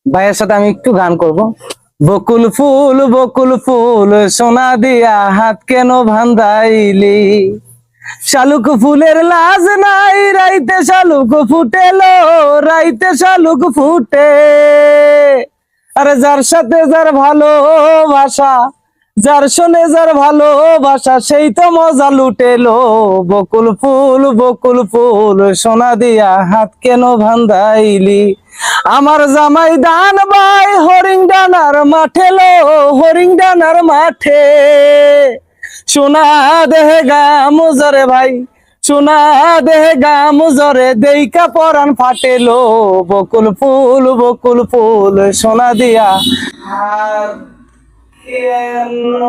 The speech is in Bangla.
ভাইয়ের সাথে আমি একটু গান করব। বকুল ফুল সোনা দিয়া হাত কেন ভান্দাইলি, শালুক ফুলের লাজ নাই, রাইতে শালুক ফুটেলো, রাইতে শালুক ফুটে। আরে যার সাথে যার ভালোবাসা, যার শোনে যার ভালোবাসা, সেই তো মজা লুটেলো। বকুল ফুল সোনা দিয়া হাত কেন ভান্দাইলি, আমার জামাই দান ভাই হরিং ডানার মাঠে লো, হরিং ডানার মাঠে। সোনা দেহে গাম জরে ভাই, সোনা দেহে গাম জরে, দেইকা পরান ফাটেলো। বকুল ফুল সোনা দিয়া আর কেন